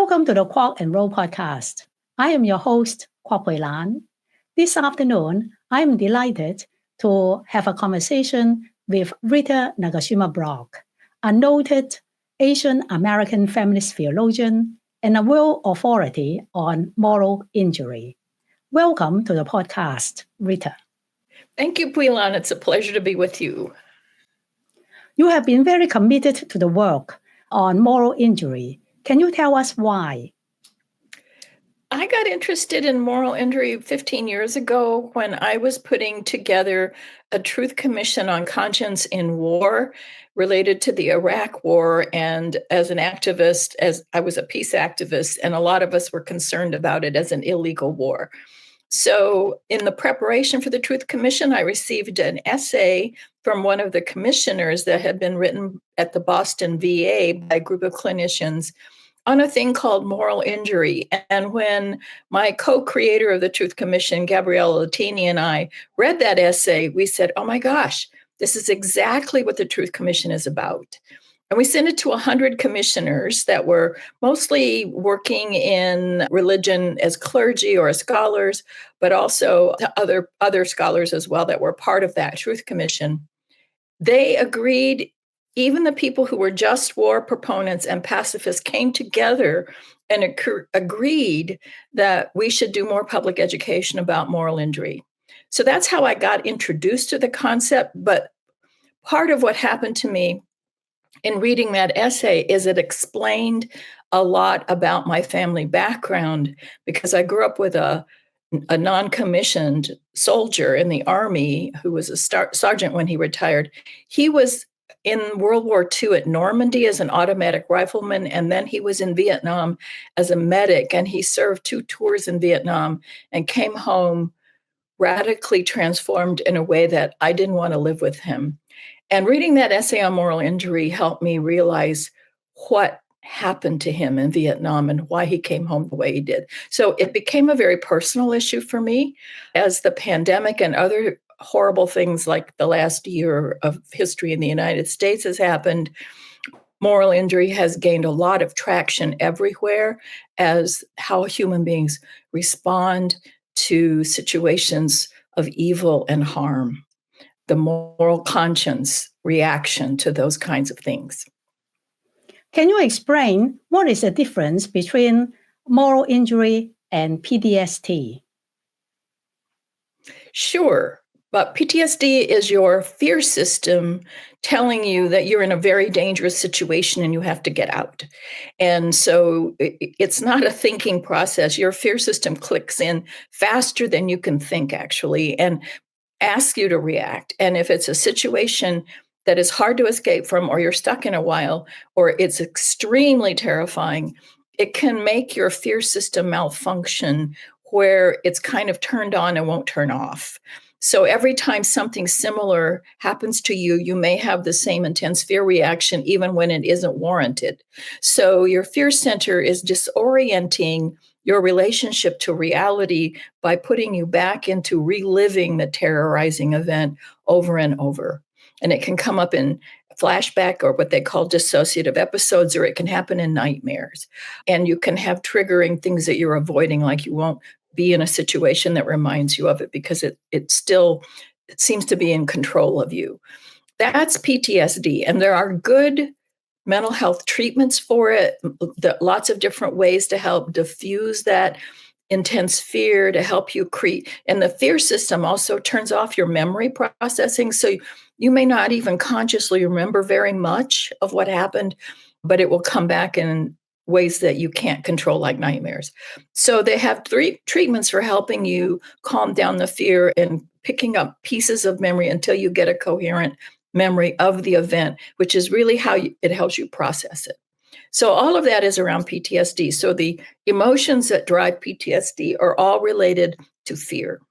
Welcome to the Quark and Roll podcast. I am your host, Kwok Pui Lan. This afternoon, I am delighted to have a conversation with Rita Nakashima Brock, a noted Asian American feminist theologian and a world authority on moral injury. Welcome to the podcast, Rita. Thank you, Pui Lan. It's a pleasure to be with you. You have been very committed to the work on moral injury. Can you tell us why? I got interested in moral injury 15 years ago when I was putting together a truth commission on conscience in war related to the Iraq war. And as an activist, as I was a peace activist, and a lot of us were concerned about it as an illegal war. So in the preparation for the Truth Commission, I received an essay from one of the commissioners that had been written at the Boston VA by a group of clinicians on a thing called moral injury. And when my co-creator of the Truth Commission, Gabriella Latini, and I read that essay, we said, oh my gosh, this is exactly what the Truth Commission is about. And we sent it to 100 commissioners that were mostly working in religion as clergy or as scholars, but also to other scholars as well that were part of that Truth Commission. They agreed. Even the people who were just war proponents and pacifists came together and agreed that we should do more public education about moral injury. So that's how I got introduced to the concept. But part of what happened to me in reading that essay is it explained a lot about my family background, because I grew up with a non-commissioned soldier in the Army who was a sergeant when he retired. He was in World War II at Normandy as an automatic rifleman, and then he was in Vietnam as a medic, and he served 2 tours in Vietnam and came home radically transformed in a way that I didn't want to live with him. And reading that essay on moral injury helped me realize what happened to him in Vietnam and why he came home the way he did. So it became a very personal issue for me as the pandemic and other horrible things like the last year of history in the United States has happened. Moral injury has gained a lot of traction everywhere as how human beings respond to situations of evil and harm, the moral conscience reaction to those kinds of things. Can you explain what is the difference between moral injury and PTSD? Sure. But PTSD is your fear system telling you that you're in a very dangerous situation and you have to get out. And so it's not a thinking process. Your fear system clicks in faster than you can think, actually, and asks you to react. And if it's a situation that is hard to escape from, or you're stuck in a while, or it's extremely terrifying, it can make your fear system malfunction where it's kind of turned on and won't turn off. So every time something similar happens to you, you may have the same intense fear reaction, even when it isn't warranted. So your fear center is disorienting your relationship to reality by putting you back into reliving the terrorizing event over and over. And it can come up in flashback or what they call dissociative episodes, or it can happen in nightmares. And you can have triggering things that you're avoiding, like you won't be in a situation that reminds you of it because it seems to be in control of you. That's PTSD. And there are good mental health treatments for it, lots of different ways to help diffuse that intense fear, to help you create. And the fear system also turns off your memory processing. So you may not even consciously remember very much of what happened, but it will come back in ways that you can't control, like nightmares. So they have 3 treatments for helping you calm down the fear and picking up pieces of memory until you get a coherent memory of the event, which is really how it helps you process it. So all of that is around PTSD. So the emotions that drive PTSD are all related to fear.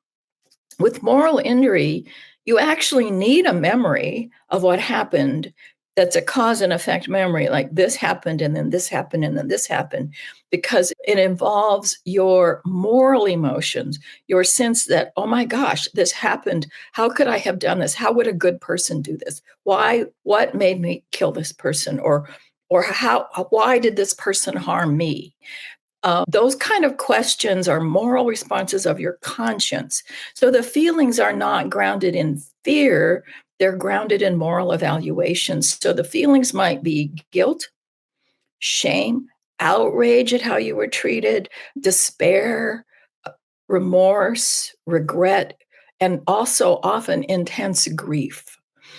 With moral injury, you actually need a memory of what happened that's a cause and effect memory, like this happened and then this happened and then this happened, because it involves your moral emotions, your sense that, oh my gosh, this happened. How could I have done this? How would a good person do this? Why? What made me kill this person? Or Or why did this person harm me? Those kind of questions are moral responses of your conscience. So the feelings are not grounded in fear, they're grounded in moral evaluations. So the feelings might be guilt, shame, outrage at how you were treated, despair, remorse, regret, and also often intense grief.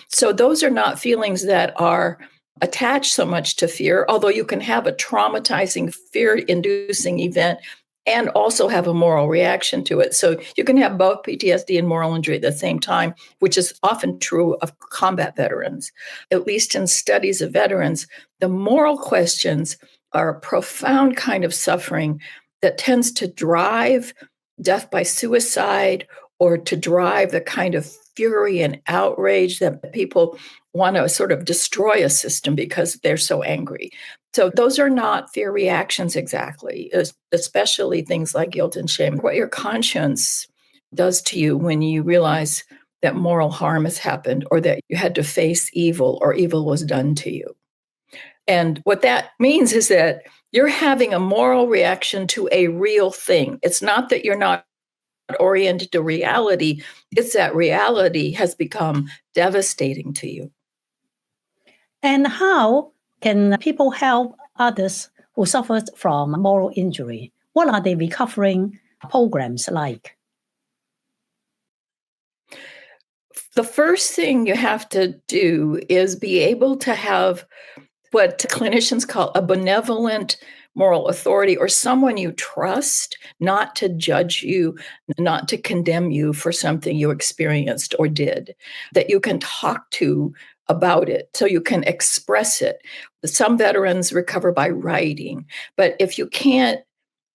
So those are not feelings that are attached so much to fear, although you can have a traumatizing, fear-inducing event and also have a moral reaction to it. So you can have both PTSD and moral injury at the same time, which is often true of combat veterans. At least in studies of veterans, the moral questions are a profound kind of suffering that tends to drive death by suicide or to drive the kind of fury and outrage that people want to sort of destroy a system because they're so angry. So those are not fear reactions exactly, especially things like guilt and shame. What your conscience does to you when you realize that moral harm has happened or that you had to face evil or evil was done to you. And what that means is that you're having a moral reaction to a real thing. It's not that you're not oriented to reality, it's that reality has become devastating to you. And how can people help others who suffered from moral injury? What are the recovering programs like? The first thing you have to do is be able to have what clinicians call a benevolent moral authority, or someone you trust not to judge you, not to condemn you for something you experienced or did, that you can talk to about it so you can express it. Some veterans recover by writing, but if you can't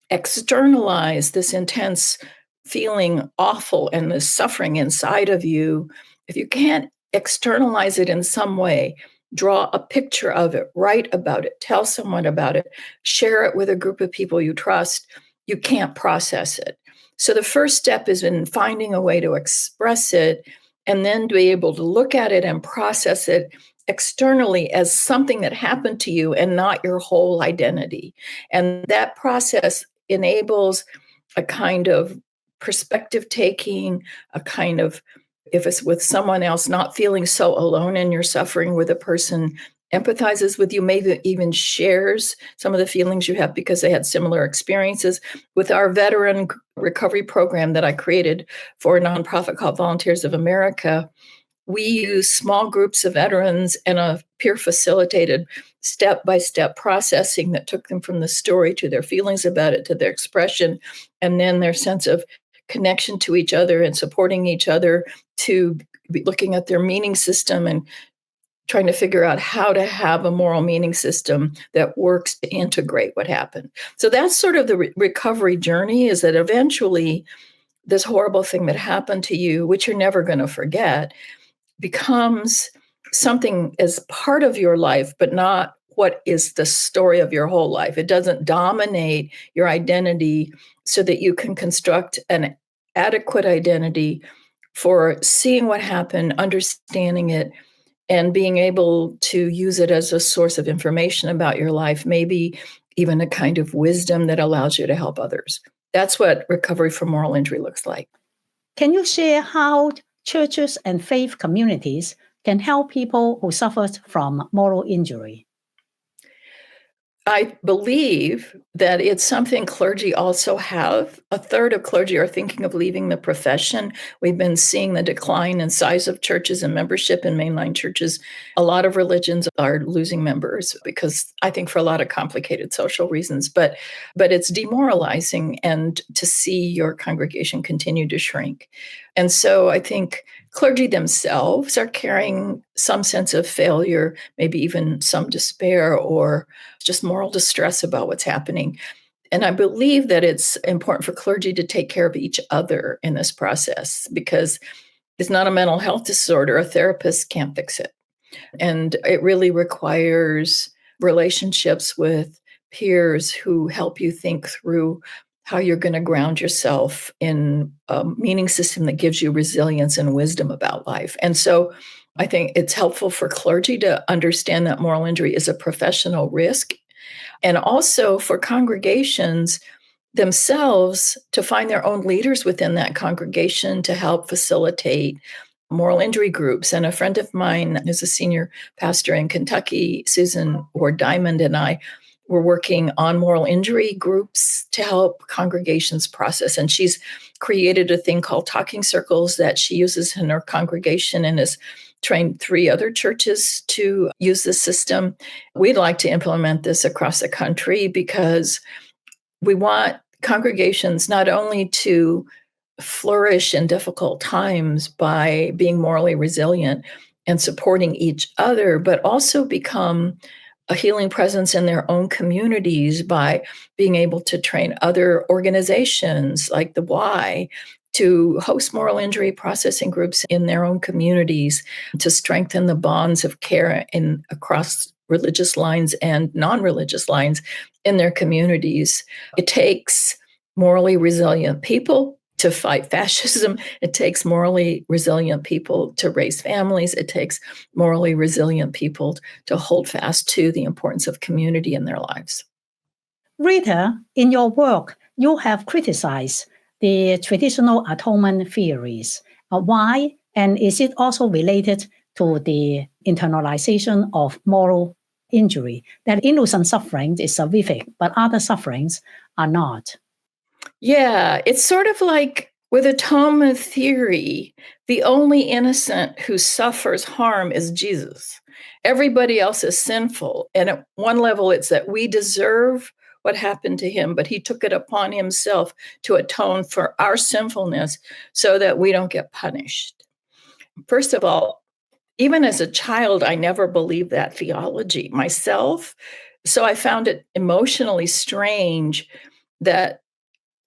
externalize this intense feeling awful and the suffering inside of you, if you can't externalize it in some way, draw a picture of it, write about it, tell someone about it, share it with a group of people you trust, you can't process it. So the first step is in finding a way to express it and then to be able to look at it and process it externally as something that happened to you and not your whole identity. And that process enables a kind of perspective taking, a kind of, if it's with someone else, not feeling so alone in your suffering, where the person empathizes with you, maybe even shares some of the feelings you have because they had similar experiences. With our veteran recovery program that I created for a nonprofit called Volunteers of America, we use small groups of veterans and a peer facilitated step-by-step processing that took them from the story to their feelings about it, to their expression, and then their sense of connection to each other and supporting each other, to be looking at their meaning system and trying to figure out how to have a moral meaning system that works to integrate what happened. So that's sort of the recovery journey, is that eventually this horrible thing that happened to you, which you're never going to forget, becomes something as part of your life, but not what is the story of your whole life. It doesn't dominate your identity so that you can construct an adequate identity for seeing what happened, understanding it, and being able to use it as a source of information about your life, maybe even a kind of wisdom that allows you to help others. That's what recovery from moral injury looks like. Can you share how churches and faith communities can help people who suffered from moral injury? I believe that it's something clergy also have. A third of clergy are thinking of leaving the profession. We've been seeing the decline in size of churches and membership in mainline churches. A lot of religions are losing members because, I think, for a lot of complicated social reasons. But it's demoralizing, and to see your congregation continue to shrink. And so I think clergy themselves are carrying some sense of failure, maybe even some despair or just moral distress about what's happening. And I believe that it's important for clergy to take care of each other in this process, because it's not a mental health disorder. A therapist can't fix it. And it really requires relationships with peers who help you think through how you're going to ground yourself in a meaning system that gives you resilience and wisdom about life. And so I think it's helpful for clergy to understand that moral injury is a professional risk, and also for congregations themselves to find their own leaders within that congregation to help facilitate moral injury groups. And a friend of mine who's a senior pastor in Kentucky, Susan Ward Diamond, and I were working on moral injury groups to help congregations process. And she's created a thing called talking circles that she uses in her congregation and has trained 3 other churches to use this system. We'd like to implement this across the country because we want congregations not only to flourish in difficult times by being morally resilient and supporting each other, but also become a healing presence in their own communities by being able to train other organizations like the Y to host moral injury processing groups in their own communities, to strengthen the bonds of care across religious lines and non-religious lines in their communities. It takes morally resilient people to fight fascism. It takes morally resilient people to raise families. It takes morally resilient people to hold fast to the importance of community in their lives. Rita, in your work, you have criticized the traditional atonement theories. Why? And is it also related to the internalization of moral injury, that innocent suffering is horrific, but other sufferings are not? Yeah, it's sort of like with atonement theory, the only innocent who suffers harm is Jesus. Everybody else is sinful. And at one level, it's that we deserve what happened to him, but he took it upon himself to atone for our sinfulness so that we don't get punished. First of all, even as a child, I never believed that theology myself. So I found it emotionally strange that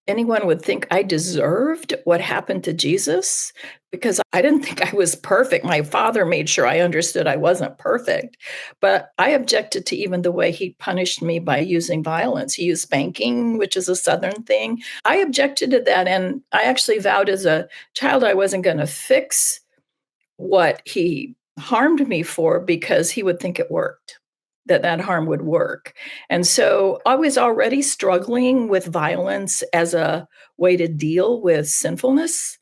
anyone would think I deserved what happened to Jesus, because I didn't think I was perfect. My father made sure I understood I wasn't perfect, but I objected to even the way he punished me by using violence. He used spanking, which is a Southern thing. I objected to that, and I actually vowed as a child I wasn't going to fix what he harmed me for because he would think it worked, that harm would work. And so I was already struggling with violence as a way to deal with sinfulness.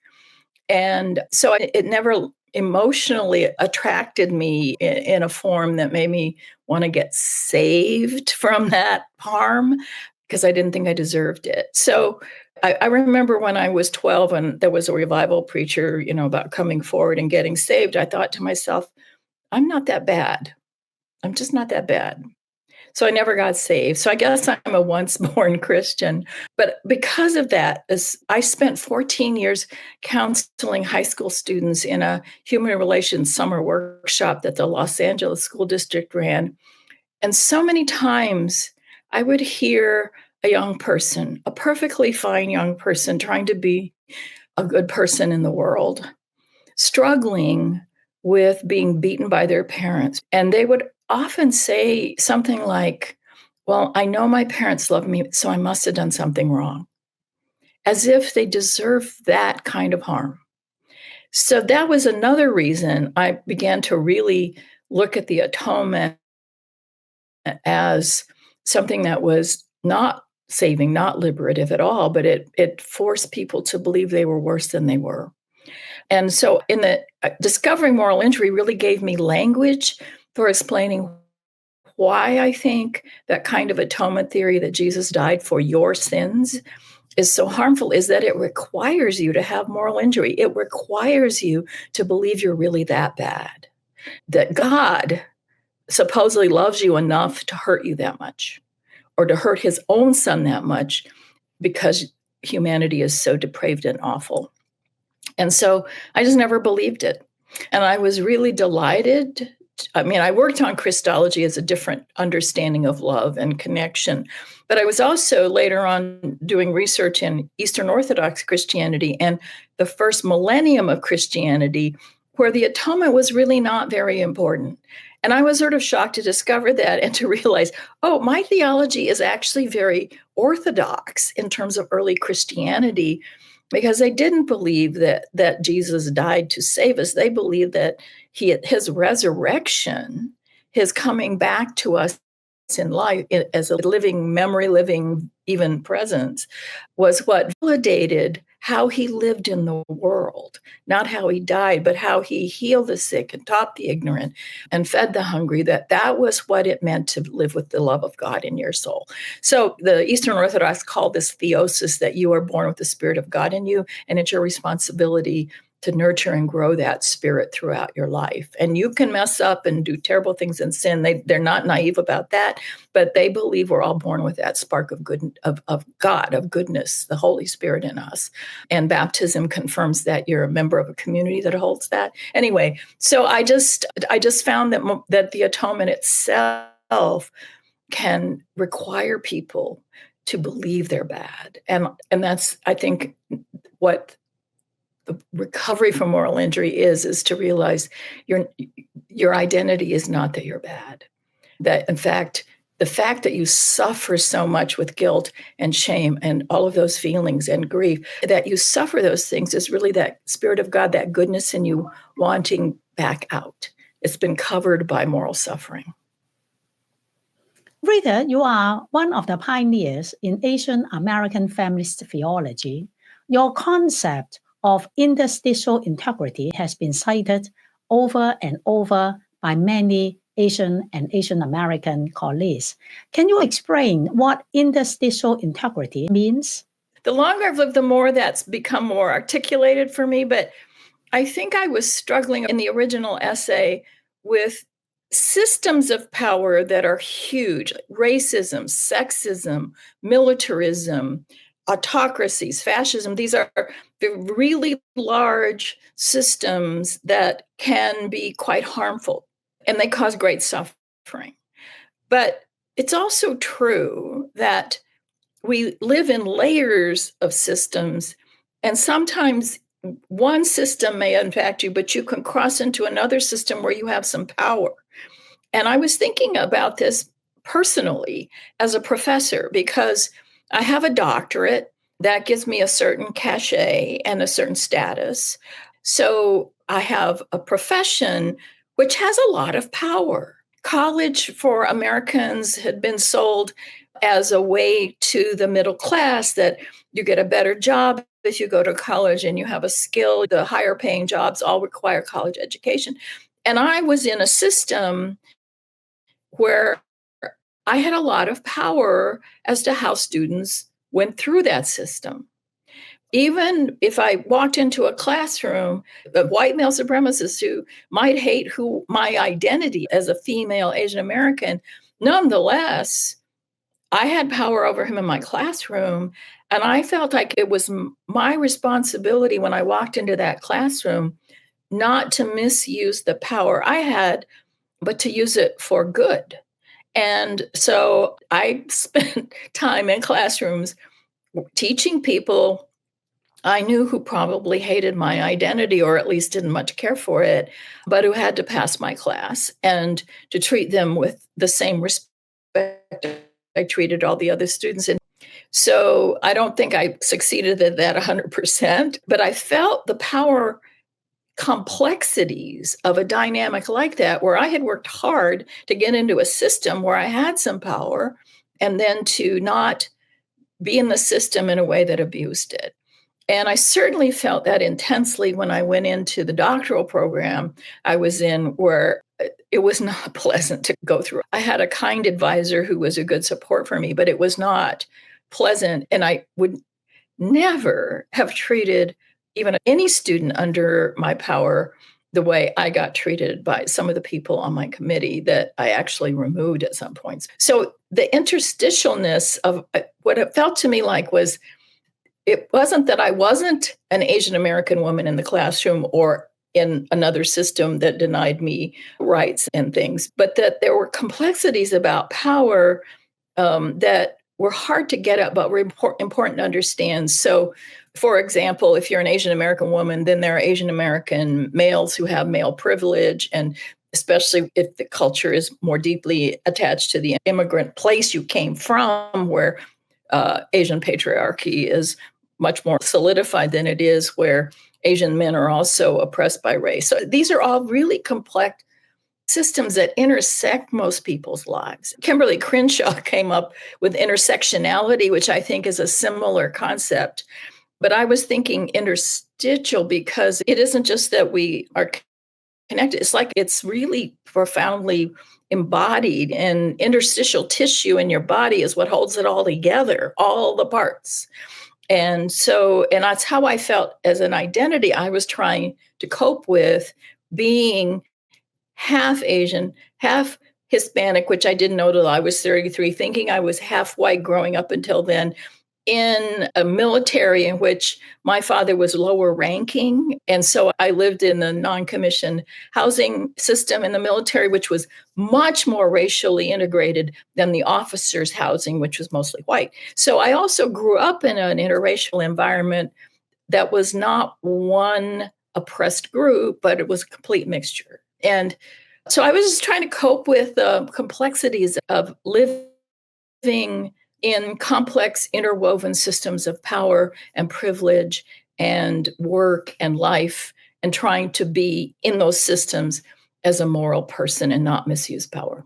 And so it never emotionally attracted me in a form that made me want to get saved from that harm because I didn't think I deserved it. So I remember when I was 12 and there was a revival preacher, about coming forward and getting saved, I thought to myself, I'm not that bad. I'm just not that bad. So I never got saved. So I guess I'm a once born Christian. But because of that, I spent 14 years counseling high school students in a human relations summer workshop that the Los Angeles School District ran. And so many times I would hear a young person, a perfectly fine young person trying to be a good person in the world, struggling with being beaten by their parents. And they would often say something like, well, I know my parents love me, so I must have done something wrong, as if they deserve that kind of harm. So that was another reason I began to really look at the atonement as something that was not saving, not liberative at all, but it forced people to believe they were worse than they were. And so in the discovering moral injury really gave me language for explaining why I think that kind of atonement theory that Jesus died for your sins is so harmful, is that it requires you to have moral injury. It requires you to believe you're really that bad, that God supposedly loves you enough to hurt you that much, or to hurt his own son that much, because humanity is so depraved and awful. And so I just never believed it. And I was really delighted. I mean, I worked on Christology as a different understanding of love and connection. But I was also later on doing research in Eastern Orthodox Christianity and the first millennium of Christianity, where the atonement was really not very important. And I was sort of shocked to discover that and to realize, oh, my theology is actually very orthodox in terms of early Christianity. because they didn't believe that Jesus died to save us. They believed that his resurrection, his coming back to us in life as a living memory, living even presence, was what validated how he lived in the world, not how he died, but how he healed the sick and taught the ignorant and fed the hungry. That was what it meant to live with the love of God in your soul. So the Eastern Orthodox call this theosis, that you are born with the Spirit of God in you, and it's your responsibility to nurture and grow that spirit throughout your life. And you can mess up and do terrible things and sin. They're not naive about that, but they believe we're all born with that spark of good, of God, of goodness, the Holy Spirit in us. And baptism confirms that you're a member of a community that holds that. Anyway, so I just found that the atonement itself can require people to believe they're bad. And that's, I think, what the recovery from moral injury is to realize your identity is not that you're bad. That, in fact, the fact that you suffer so much with guilt and shame and all of those feelings and grief, that you suffer those things, is really that Spirit of God, that goodness in you wanting back out. It's been covered by moral suffering. Rita, you are one of the pioneers in Asian American feminist theology. Your concept of interstitial integrity has been cited over and over by many Asian and Asian American colleagues. Can you explain what interstitial integrity means? The longer I've lived, the more that's become more articulated for me. But I think I was struggling in the original essay with systems of power that are huge: racism, sexism, militarism, autocracies, fascism. These are really large systems that can be quite harmful, and they cause great suffering. But it's also true that we live in layers of systems, and sometimes one system may impact you, but you can cross into another system where you have some power. And I was thinking about this personally as a professor, because I have a doctorate that gives me a certain cachet and a certain status. So I have a profession which has a lot of power. College for Americans had been sold as a way to the middle class, that you get a better job if you go to college and you have a skill. The higher paying jobs all require college education. And I was in a system where I had a lot of power as to how students went through that system. Even if I walked into a classroom of white male supremacists who might hate who my identity as a female Asian American, nonetheless, I had power over him in my classroom. And I felt like it was my responsibility when I walked into that classroom not to misuse the power I had, but to use it for good. And so I spent time in classrooms teaching people I knew who probably hated my identity, or at least didn't much care for it, but who had to pass my class, and to treat them with the same respect I treated all the other students. And so I don't think I succeeded at that 100%, but I felt the power complexities of a dynamic like that, where I had worked hard to get into a system where I had some power, and then to not be in the system in a way that abused it. And I certainly felt that intensely when I went into the doctoral program I was in, where it was not pleasant to go through. I had a kind advisor who was a good support for me, but it was not pleasant. And I would never have treated even any student under my power the way I got treated by some of the people on my committee that I actually removed at some points. So the interstitialness of what it felt to me like was, it wasn't that I wasn't an Asian American woman in the classroom or in another system that denied me rights and things, but that there were complexities about power that were hard to get at, but were important to understand. So, for example, if you're an Asian American woman, then there are Asian American males who have male privilege, and especially if the culture is more deeply attached to the immigrant place you came from, where Asian patriarchy is much more solidified than it is where Asian men are also oppressed by race. So these are all really complex systems that intersect most people's lives. Kimberly Crenshaw came up with intersectionality, which I think is a similar concept. But I was thinking interstitial because it isn't just that we are connected. It's like it's really profoundly embodied, and interstitial tissue in your body is what holds it all together, all the parts. And that's how I felt as an identity. I was trying to cope with being half Asian, half Hispanic, which I didn't know till I was 33, thinking I was half white growing up until then, in a military in which my father was lower ranking. And so I lived in the non-commissioned housing system in the military, which was much more racially integrated than the officers' housing, which was mostly white. So I also grew up in an interracial environment that was not one oppressed group, but it was a complete mixture. And so I was just trying to cope with the complexities of living in complex interwoven systems of power and privilege and work and life, and trying to be in those systems as a moral person and not misuse power.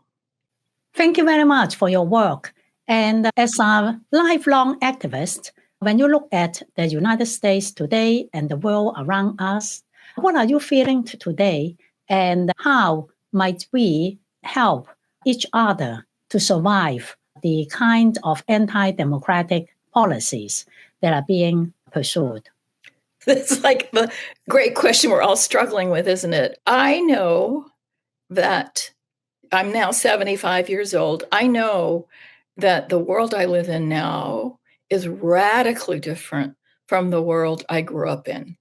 Thank you very much for your work. And as a lifelong activist, when you look at the United States today and the world around us, what are you feeling today, and how might we help each other to survive the kind of anti-democratic policies that are being pursued? It's like the great question we're all struggling with, isn't it? I know that I'm now 75 years old. I know that the world I live in now is radically different from the world I grew up in.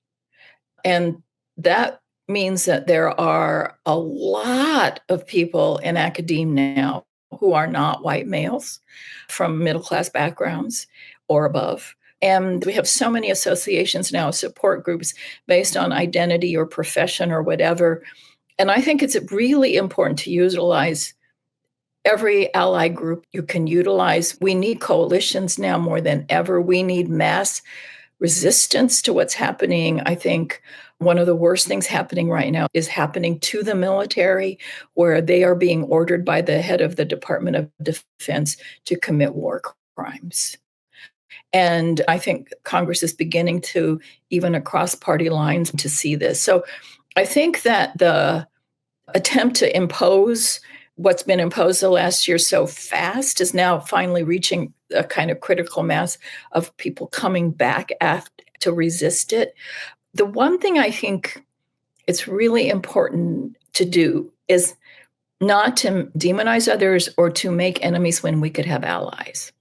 And that means that there are a lot of people in academia now who are not white males from middle-class backgrounds or above. And we have so many associations now, support groups based on identity or profession or whatever. And I think it's really important to utilize every ally group you can utilize. We need coalitions now more than ever. We need mass resistance to what's happening. I think one of the worst things happening right now is happening to the military, where they are being ordered by the head of the Department of Defense to commit war crimes. And I think Congress is beginning to, even across party lines, to see this. So I think that the attempt to impose what's been imposed the last year so fast is now finally reaching a kind of critical mass of people coming back to resist it. The one thing I think it's really important to do is not to demonize others or to make enemies when we could have allies.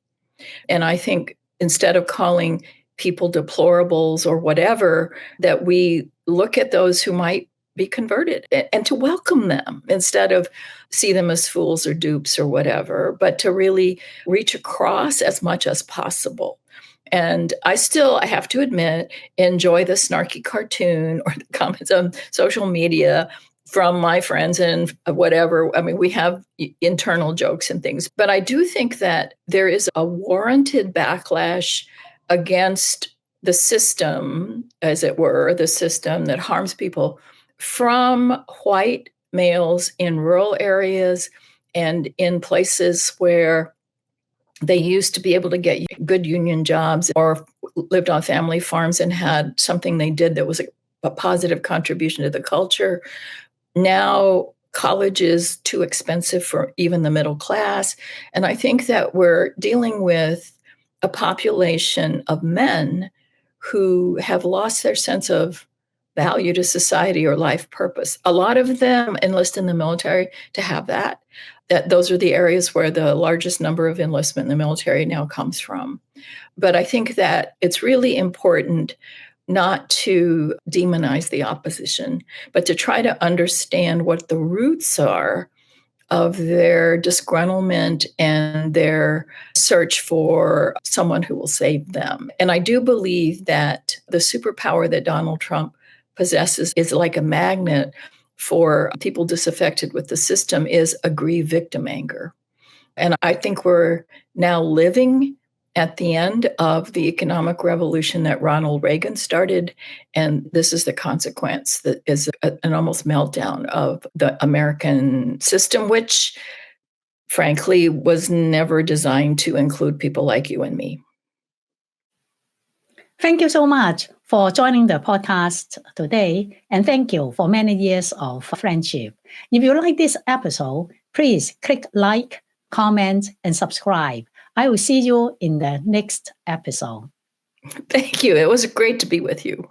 And I think instead of calling people deplorables or whatever, that we look at those who might be converted and to welcome them instead of see them as fools or dupes or whatever, but to really reach across as much as possible. And I have to admit, enjoy the snarky cartoon or the comments on social media from my friends and whatever. I mean, we have internal jokes and things, but I do think that there is a warranted backlash against the system, as it were, the system that harms people from white males in rural areas and in places where they used to be able to get good union jobs or lived on family farms and had something they did that was a positive contribution to the culture. Now college is too expensive for even the middle class. And I think that we're dealing with a population of men who have lost their sense of value to society or life purpose. A lot of them enlist in the military to have that. Those are the areas where the largest number of enlistment in the military now comes from. But I think that it's really important not to demonize the opposition, but to try to understand what the roots are of their disgruntlement and their search for someone who will save them. And I do believe that the superpower that Donald Trump possesses is like a magnet for people disaffected with the system, is aggrieved victim anger. And I think we're now living at the end of the economic revolution that Ronald Reagan started, and this is the consequence that is an almost meltdown of the American system, which frankly was never designed to include people like you and me. Thank you so much for joining the podcast today, and thank you for many years of friendship. If you like this episode, please click like, comment, and subscribe. I will see you in the next episode. Thank you. It was great to be with you.